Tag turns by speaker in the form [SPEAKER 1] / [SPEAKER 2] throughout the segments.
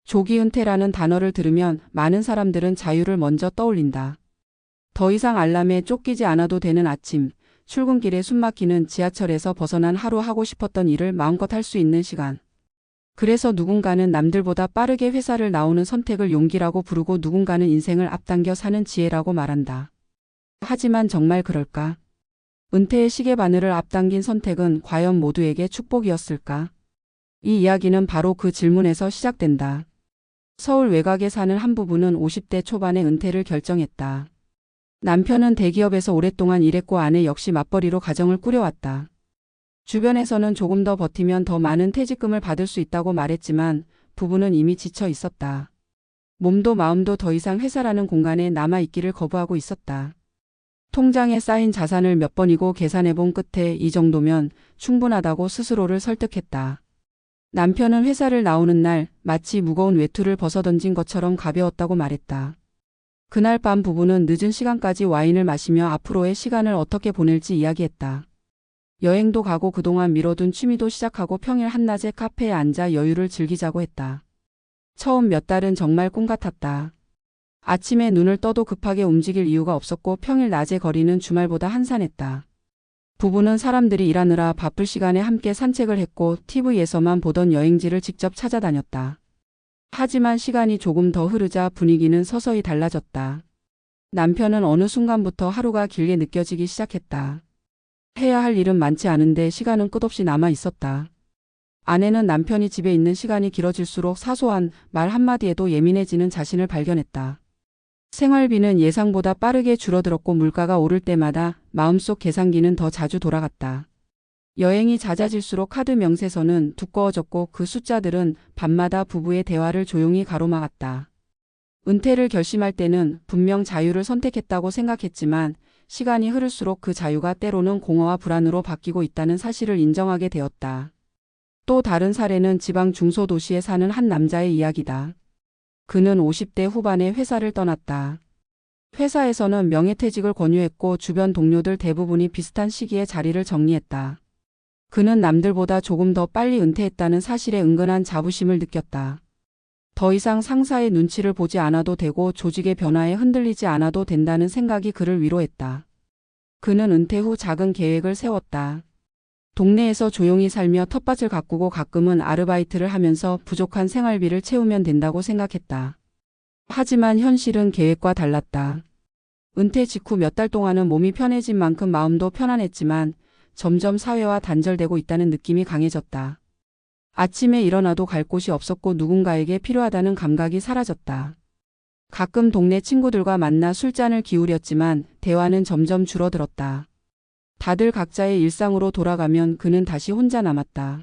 [SPEAKER 1] 조기 은퇴라는 단어를 들으면 많은 사람들은 자유를 먼저 떠올린다. 더 이상 알람에 쫓기지 않아도 되는 아침, 출근길에 숨막히는 지하철에서 벗어난 하루 하고 싶었던 일을 마음껏 할 수 있는 시간. 그래서 누군가는 남들보다 빠르게 회사를 나오는 선택을 용기라고 부르고 누군가는 인생을 앞당겨 사는 지혜라고 말한다. 하지만 정말 그럴까? 은퇴의 시계바늘을 앞당긴 선택은 과연 모두에게 축복이었을까? 이 이야기는 바로 그 질문에서 시작된다. 서울 외곽에 사는 한 부부는 50대 초반에 은퇴를 결정했다. 남편은 대기업에서 오랫동안 일했고 아내 역시 맞벌이로 가정을 꾸려왔다. 주변에서는 조금 더 버티면 더 많은 퇴직금을 받을 수 있다고 말했지만 부부는 이미 지쳐 있었다. 몸도 마음도 더 이상 회사라는 공간에 남아있기를 거부하고 있었다. 통장에 쌓인 자산을 몇 번이고 계산해본 끝에 이 정도면 충분하다고 스스로를 설득했다. 남편은 회사를 나오는 날 마치 무거운 외투를 벗어던진 것처럼 가벼웠다고 말했다. 그날 밤 부부는 늦은 시간까지 와인을 마시며 앞으로의 시간을 어떻게 보낼지 이야기했다. 여행도 가고 그동안 미뤄둔 취미도 시작하고 평일 한낮에 카페에 앉아 여유를 즐기자고 했다. 처음 몇 달은 정말 꿈 같았다. 아침에 눈을 떠도 급하게 움직일 이유가 없었고 평일 낮의 거리는 주말보다 한산했다. 부부는 사람들이 일하느라 바쁠 시간에 함께 산책을 했고 TV에서만 보던 여행지를 직접 찾아다녔다. 하지만 시간이 조금 더 흐르자 분위기는 서서히 달라졌다. 남편은 어느 순간부터 하루가 길게 느껴지기 시작했다. 해야 할 일은 많지 않은데 시간은 끝없이 남아 있었다. 아내는 남편이 집에 있는 시간이 길어질수록 사소한 말 한마디에도 예민해지는 자신을 발견했다. 생활비는 예상보다 빠르게 줄어들었고 물가가 오를 때마다 마음속 계산기는 더 자주 돌아갔다. 여행이 잦아질수록 카드 명세서는 두꺼워졌고 그 숫자들은 밤마다 부부의 대화를 조용히 가로막았다. 은퇴를 결심할 때는 분명 자유를 선택했다고 생각했지만 시간이 흐를수록 그 자유가 때로는 공허와 불안으로 바뀌고 있다는 사실을 인정하게 되었다. 또 다른 사례는 지방 중소도시에 사는 한 남자의 이야기다. 그는 50대 후반에 회사를 떠났다. 회사에서는 명예퇴직을 권유했고 주변 동료들 대부분이 비슷한 시기에 자리를 정리했다. 그는 남들보다 조금 더 빨리 은퇴했다는 사실에 은근한 자부심을 느꼈다. 더 이상 상사의 눈치를 보지 않아도 되고 조직의 변화에 흔들리지 않아도 된다는 생각이 그를 위로했다. 그는 은퇴 후 작은 계획을 세웠다. 동네에서 조용히 살며 텃밭을 가꾸고 가끔은 아르바이트를 하면서 부족한 생활비를 채우면 된다고 생각했다. 하지만 현실은 계획과 달랐다. 은퇴 직후 몇 달 동안은 몸이 편해진 만큼 마음도 편안했지만 점점 사회와 단절되고 있다는 느낌이 강해졌다. 아침에 일어나도 갈 곳이 없었고 누군가에게 필요하다는 감각이 사라졌다. 가끔 동네 친구들과 만나 술잔을 기울였지만 대화는 점점 줄어들었다. 다들 각자의 일상으로 돌아가면 그는 다시 혼자 남았다.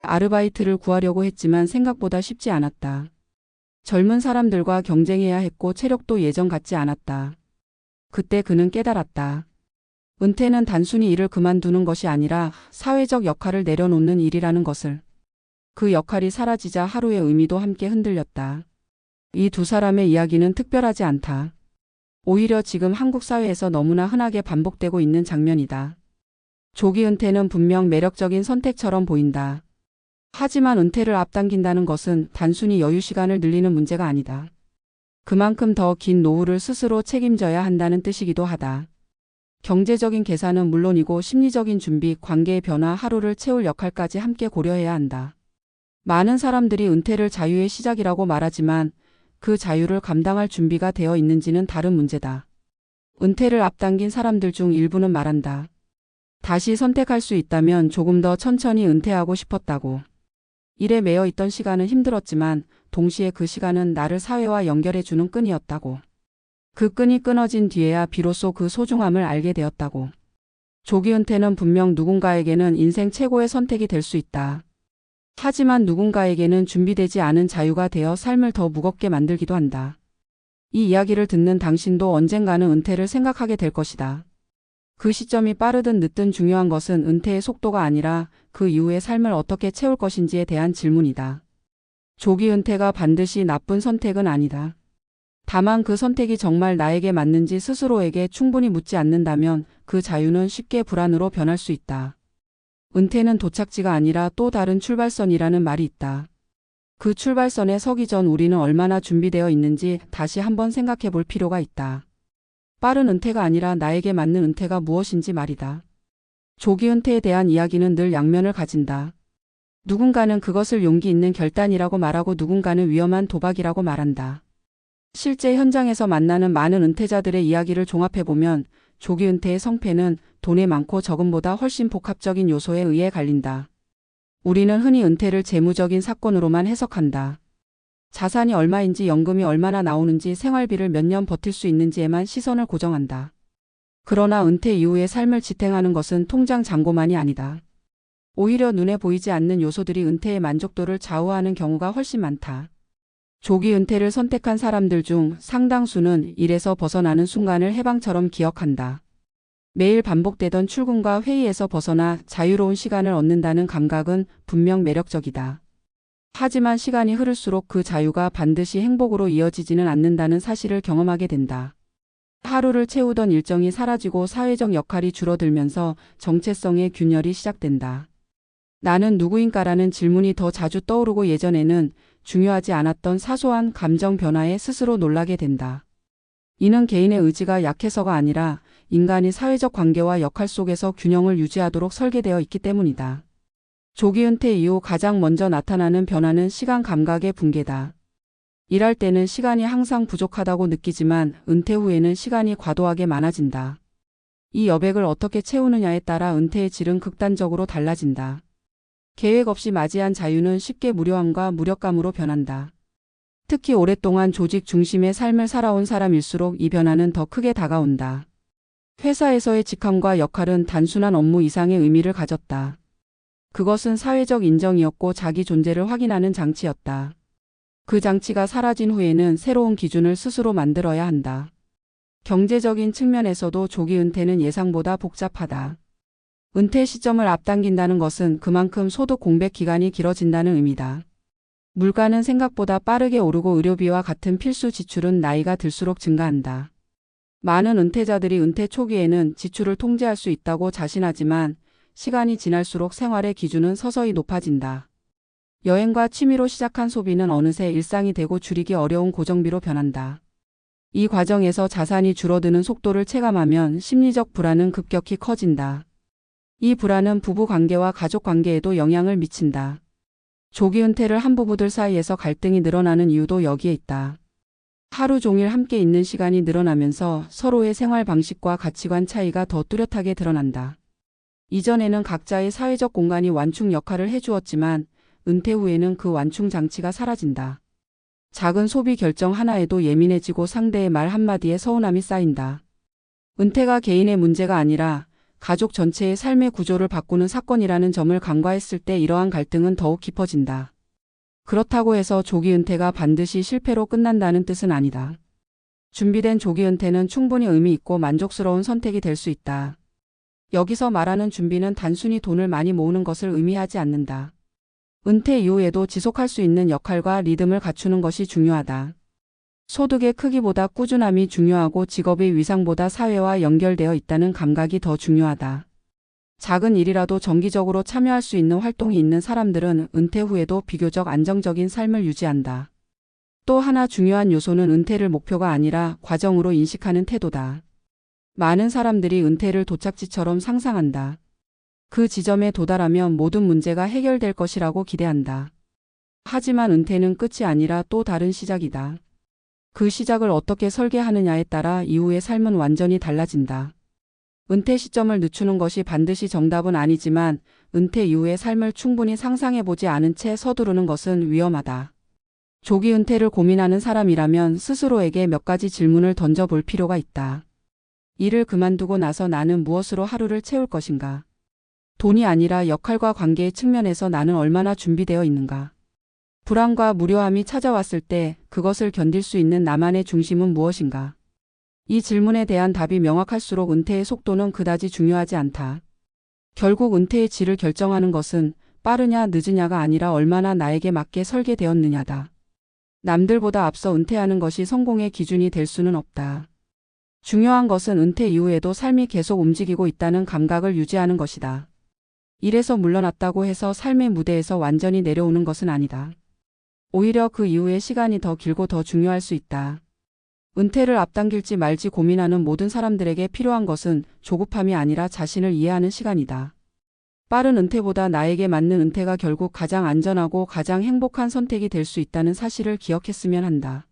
[SPEAKER 1] 아르바이트를 구하려고 했지만 생각보다 쉽지 않았다. 젊은 사람들과 경쟁해야 했고 체력도 예전 같지 않았다. 그때 그는 깨달았다. 은퇴는 단순히 일을 그만두는 것이 아니라 사회적 역할을 내려놓는 일이라는 것을. 그 역할이 사라지자 하루의 의미도 함께 흔들렸다. 이 두 사람의 이야기는 특별하지 않다. 오히려 지금 한국 사회에서 너무나 흔하게 반복되고 있는 장면이다. 조기 은퇴는 분명 매력적인 선택처럼 보인다. 하지만 은퇴를 앞당긴다는 것은 단순히 여유 시간을 늘리는 문제가 아니다. 그만큼 더 긴 노후를 스스로 책임져야 한다는 뜻이기도 하다. 경제적인 계산은 물론이고 심리적인 준비, 관계의 변화, 하루를 채울 역할까지 함께 고려해야 한다. 많은 사람들이 은퇴를 자유의 시작이라고 말하지만 그 자유를 감당할 준비가 되어 있는지는 다른 문제다. 은퇴를 앞당긴 사람들 중 일부는 말한다. 다시 선택할 수 있다면 조금 더 천천히 은퇴하고 싶었다고. 일에 매여 있던 시간은 힘들었지만 동시에 그 시간은 나를 사회와 연결해주는 끈이었다고. 그 끈이 끊어진 뒤에야 비로소 그 소중함을 알게 되었다고. 조기 은퇴는 분명 누군가에게는 인생 최고의 선택이 될 수 있다. 하지만 누군가에게는 준비되지 않은 자유가 되어 삶을 더 무겁게 만들기도 한다. 이 이야기를 듣는 당신도 언젠가는 은퇴를 생각하게 될 것이다. 그 시점이 빠르든 늦든 중요한 것은 은퇴의 속도가 아니라 그 이후의 삶을 어떻게 채울 것인지에 대한 질문이다. 조기 은퇴가 반드시 나쁜 선택은 아니다. 다만 그 선택이 정말 나에게 맞는지 스스로에게 충분히 묻지 않는다면 그 자유는 쉽게 불안으로 변할 수 있다. 은퇴는 도착지가 아니라 또 다른 출발선이라는 말이 있다. 그 출발선에 서기 전 우리는 얼마나 준비되어 있는지 다시 한번 생각해 볼 필요가 있다. 빠른 은퇴가 아니라 나에게 맞는 은퇴가 무엇인지 말이다. 조기 은퇴에 대한 이야기는 늘 양면을 가진다. 누군가는 그것을 용기 있는 결단이라고 말하고 누군가는 위험한 도박이라고 말한다. 실제 현장에서 만나는 많은 은퇴자들의 이야기를 종합해보면 조기 은퇴의 성패는 돈의 많고 적음보다 훨씬 복합적인 요소에 의해 갈린다. 우리는 흔히 은퇴를 재무적인 사건으로만 해석한다. 자산이 얼마인지 연금이 얼마나 나오는지 생활비를 몇 년 버틸 수 있는지에만 시선을 고정한다. 그러나 은퇴 이후의 삶을 지탱하는 것은 통장 잔고만이 아니다. 오히려 눈에 보이지 않는 요소들이 은퇴의 만족도를 좌우하는 경우가 훨씬 많다. 조기 은퇴를 선택한 사람들 중 상당수는 일에서 벗어나는 순간을 해방처럼 기억한다. 매일 반복되던 출근과 회의에서 벗어나 자유로운 시간을 얻는다는 감각은 분명 매력적이다. 하지만 시간이 흐를수록 그 자유가 반드시 행복으로 이어지지는 않는다는 사실을 경험하게 된다. 하루를 채우던 일정이 사라지고 사회적 역할이 줄어들면서 정체성의 균열이 시작된다. 나는 누구인가라는 질문이 더 자주 떠오르고 예전에는 중요하지 않았던 사소한 감정 변화에 스스로 놀라게 된다. 이는 개인의 의지가 약해서가 아니라 인간이 사회적 관계와 역할 속에서 균형을 유지하도록 설계되어 있기 때문이다. 조기 은퇴 이후 가장 먼저 나타나는 변화는 시간 감각의 붕괴다. 일할 때는 시간이 항상 부족하다고 느끼지만 은퇴 후에는 시간이 과도하게 많아진다. 이 여백을 어떻게 채우느냐에 따라 은퇴의 질은 극단적으로 달라진다. 계획 없이 맞이한 자유는 쉽게 무료함과 무력감으로 변한다. 특히 오랫동안 조직 중심의 삶을 살아온 사람일수록 이 변화는 더 크게 다가온다. 회사에서의 직함과 역할은 단순한 업무 이상의 의미를 가졌다. 그것은 사회적 인정이었고 자기 존재를 확인하는 장치였다. 그 장치가 사라진 후에는 새로운 기준을 스스로 만들어야 한다. 경제적인 측면에서도 조기 은퇴는 예상보다 복잡하다. 은퇴 시점을 앞당긴다는 것은 그만큼 소득 공백 기간이 길어진다는 의미다. 물가는 생각보다 빠르게 오르고 의료비와 같은 필수 지출은 나이가 들수록 증가한다. 많은 은퇴자들이 은퇴 초기에는 지출을 통제할 수 있다고 자신하지만 시간이 지날수록 생활의 기준은 서서히 높아진다. 여행과 취미로 시작한 소비는 어느새 일상이 되고 줄이기 어려운 고정비로 변한다. 이 과정에서 자산이 줄어드는 속도를 체감하면 심리적 불안은 급격히 커진다. 이 불안은 부부 관계와 가족 관계에도 영향을 미친다. 조기 은퇴를 한 부부들 사이에서 갈등이 늘어나는 이유도 여기에 있다. 하루 종일 함께 있는 시간이 늘어나면서 서로의 생활 방식과 가치관 차이가 더 뚜렷하게 드러난다. 이전에는 각자의 사회적 공간이 완충 역할을 해주었지만 은퇴 후에는 그 완충 장치가 사라진다. 작은 소비 결정 하나에도 예민해지고 상대의 말 한마디에 서운함이 쌓인다. 은퇴가 개인의 문제가 아니라 가족 전체의 삶의 구조를 바꾸는 사건이라는 점을 간과했을 때 이러한 갈등은 더욱 깊어진다. 그렇다고 해서 조기 은퇴가 반드시 실패로 끝난다는 뜻은 아니다. 준비된 조기 은퇴는 충분히 의미 있고 만족스러운 선택이 될 수 있다. 여기서 말하는 준비는 단순히 돈을 많이 모으는 것을 의미하지 않는다. 은퇴 이후에도 지속할 수 있는 역할과 리듬을 갖추는 것이 중요하다. 소득의 크기보다 꾸준함이 중요하고 직업의 위상보다 사회와 연결되어 있다는 감각이 더 중요하다. 작은 일이라도 정기적으로 참여할 수 있는 활동이 있는 사람들은 은퇴 후에도 비교적 안정적인 삶을 유지한다. 또 하나 중요한 요소는 은퇴를 목표가 아니라 과정으로 인식하는 태도다. 많은 사람들이 은퇴를 도착지처럼 상상한다. 그 지점에 도달하면 모든 문제가 해결될 것이라고 기대한다. 하지만 은퇴는 끝이 아니라 또 다른 시작이다. 그 시작을 어떻게 설계하느냐에 따라 이후의 삶은 완전히 달라진다. 은퇴 시점을 늦추는 것이 반드시 정답은 아니지만 은퇴 이후의 삶을 충분히 상상해보지 않은 채 서두르는 것은 위험하다. 조기 은퇴를 고민하는 사람이라면 스스로에게 몇 가지 질문을 던져볼 필요가 있다. 일을 그만두고 나서 나는 무엇으로 하루를 채울 것인가? 돈이 아니라 역할과 관계의 측면에서 나는 얼마나 준비되어 있는가? 불안과 무료함이 찾아왔을 때 그것을 견딜 수 있는 나만의 중심은 무엇인가? 이 질문에 대한 답이 명확할수록 은퇴의 속도는 그다지 중요하지 않다. 결국 은퇴의 질을 결정하는 것은 빠르냐 늦으냐가 아니라 얼마나 나에게 맞게 설계되었느냐다. 남들보다 앞서 은퇴하는 것이 성공의 기준이 될 수는 없다. 중요한 것은 은퇴 이후에도 삶이 계속 움직이고 있다는 감각을 유지하는 것이다. 일에서 물러났다고 해서 삶의 무대에서 완전히 내려오는 것은 아니다. 오히려 그 이후의 시간이 더 길고 더 중요할 수 있다. 은퇴를 앞당길지 말지 고민하는 모든 사람들에게 필요한 것은 조급함이 아니라 자신을 이해하는 시간이다. 빠른 은퇴보다 나에게 맞는 은퇴가 결국 가장 안전하고 가장 행복한 선택이 될 수 있다는 사실을 기억했으면 한다.